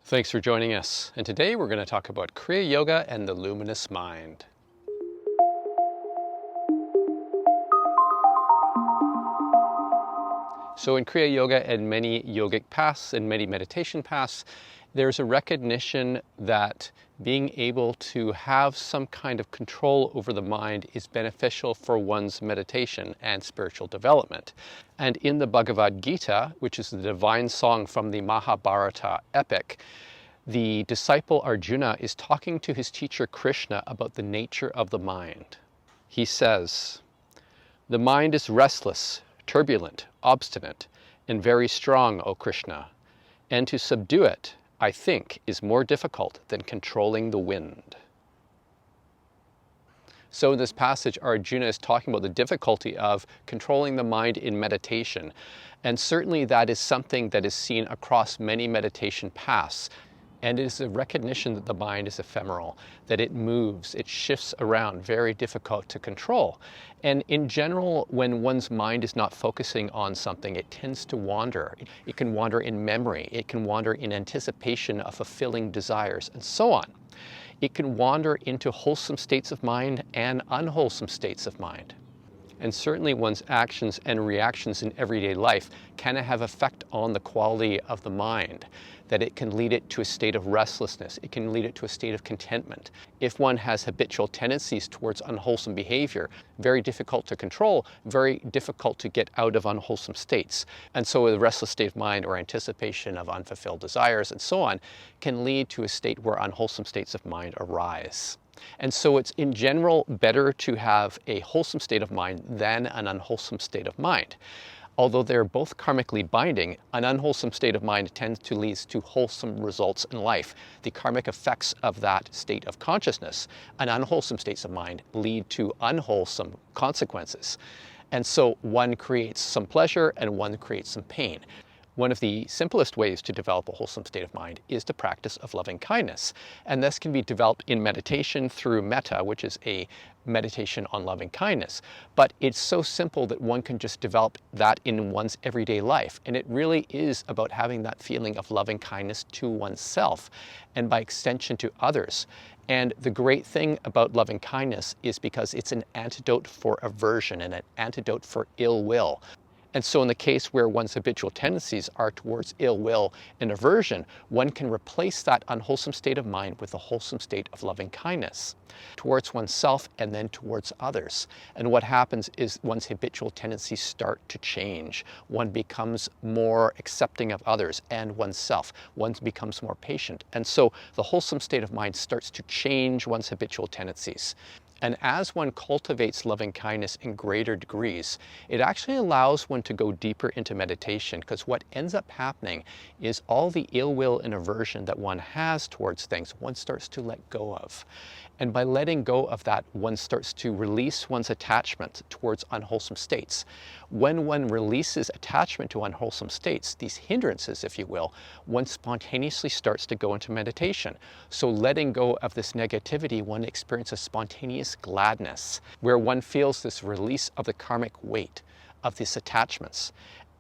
Thanks for joining us. And today we're going to talk about Kriya Yoga and the Luminous Mind. So in Kriya Yoga and many yogic paths and many meditation paths, there's a recognition that being able to have some kind of control over the mind is beneficial for one's meditation and spiritual development. And in the Bhagavad Gita, which is the divine song from the Mahabharata epic, the disciple Arjuna is talking to his teacher Krishna about the nature of the mind. He says, "The mind is restless, turbulent, obstinate, and very strong, O Krishna, and to subdue it, I think, is more difficult than controlling the wind." So in this passage, Arjuna is talking about the difficulty of controlling the mind in meditation. And certainly that is something that is seen across many meditation paths. And it is a recognition that the mind is ephemeral, that it moves, it shifts around, very difficult to control. And in general, when one's mind is not focusing on something, it tends to wander. It can wander in memory, it can wander in anticipation of fulfilling desires, and so on. It can wander into wholesome states of mind and unwholesome states of mind. And certainly one's actions and reactions in everyday life can have effect on the quality of the mind, that it can lead it to a state of restlessness, it can lead it to a state of contentment. If one has habitual tendencies towards unwholesome behavior, very difficult to control, very difficult to get out of unwholesome states. And so a restless state of mind or anticipation of unfulfilled desires and so on can lead to a state where unwholesome states of mind arise. And so it's in general better to have a wholesome state of mind than an unwholesome state of mind. Although they're both karmically binding, an unwholesome state of mind tends to lead to wholesome results in life. The karmic effects of that state of consciousness, an unwholesome states of mind, lead to unwholesome consequences. And so one creates some pleasure and one creates some pain. One of the simplest ways to develop a wholesome state of mind is the practice of loving kindness. And this can be developed in meditation through metta, which is a meditation on loving kindness. But it's so simple that one can just develop that in one's everyday life. And it really is about having that feeling of loving kindness to oneself and by extension to others. And the great thing about loving kindness is because it's an antidote for aversion and an antidote for ill will. And so in the case where one's habitual tendencies are towards ill will and aversion, one can replace that unwholesome state of mind with a wholesome state of loving kindness towards oneself and then towards others. And what happens is one's habitual tendencies start to change. One becomes more accepting of others and oneself. One becomes more patient. And so the wholesome state of mind starts to change one's habitual tendencies. And as one cultivates loving kindness in greater degrees, it actually allows one to go deeper into meditation, because what ends up happening is all the ill will and aversion that one has towards things, one starts to let go of. And by letting go of that, one starts to release one's attachment towards unwholesome states. When one releases attachment to unwholesome states, these hindrances, if you will, one spontaneously starts to go into meditation. So letting go of this negativity, one experiences spontaneous gladness, where one feels this release of the karmic weight of these attachments.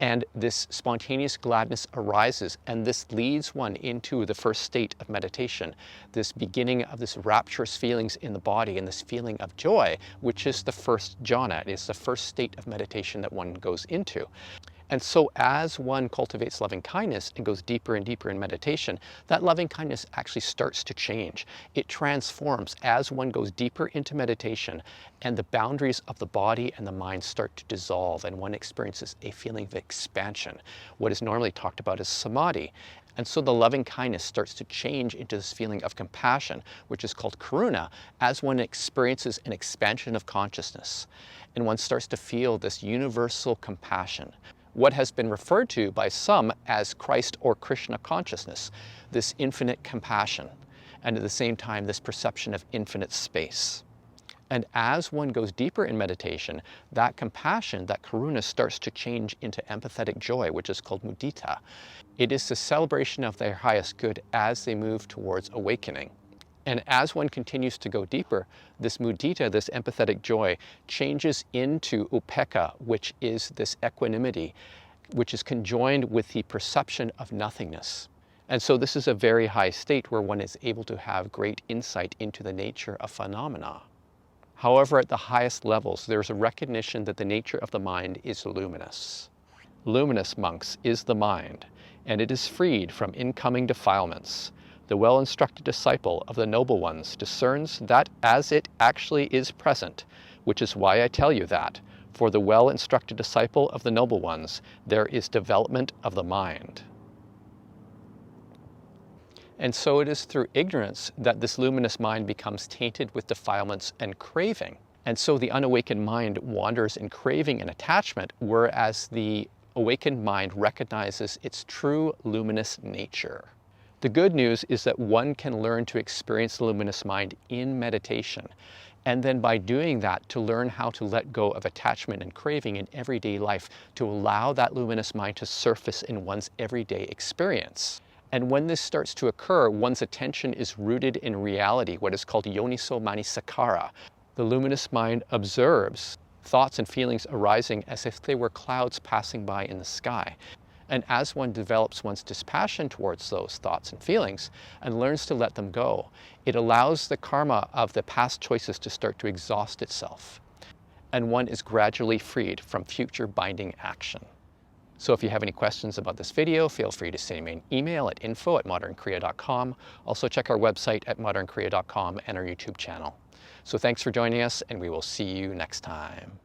And this spontaneous gladness arises, and this leads one into the first state of meditation, this beginning of this rapturous feelings in the body and this feeling of joy, which is the first jhana. It is the first state of meditation that one goes into. And so as one cultivates loving kindness and goes deeper and deeper in meditation, that loving kindness actually starts to change. It transforms as one goes deeper into meditation, and the boundaries of the body and the mind start to dissolve, and one experiences a feeling of expansion, what is normally talked about as samadhi. And so the loving kindness starts to change into this feeling of compassion, which is called karuna, as one experiences an expansion of consciousness. And one starts to feel this universal compassion, what has been referred to by some as Christ or Krishna consciousness, this infinite compassion, and at the same time this perception of infinite space. And as one goes deeper in meditation, that compassion, that karuna, starts to change into empathetic joy, which is called mudita. It is the celebration of their highest good as they move towards awakening. And as one continues to go deeper, this mudita, this empathetic joy, changes into upekkha, which is this equanimity, which is conjoined with the perception of nothingness. And so this is a very high state where one is able to have great insight into the nature of phenomena. However, at the highest levels, there's a recognition that the nature of the mind is luminous. Luminous, monks, is the mind, and it is freed from incoming defilements. The well-instructed disciple of the noble ones discerns that as it actually is present, which is why I tell you that, for the well-instructed disciple of the noble ones, there is development of the mind. And so it is through ignorance that this luminous mind becomes tainted with defilements and craving. And so the unawakened mind wanders in craving and attachment, whereas the awakened mind recognizes its true luminous nature. The good news is that one can learn to experience the luminous mind in meditation, and then by doing that, to learn how to let go of attachment and craving in everyday life, to allow that luminous mind to surface in one's everyday experience. And when this starts to occur, one's attention is rooted in reality, what is called yoniso manasikara. The luminous mind observes thoughts and feelings arising as if they were clouds passing by in the sky. And as one develops one's dispassion towards those thoughts and feelings and learns to let them go, it allows the karma of the past choices to start to exhaust itself. And one is gradually freed from future binding action. So if you have any questions about this video, feel free to send me an email at info@modernkriya.com. Also check our website at modernkriya.com and our YouTube channel. So thanks for joining us, and we will see you next time.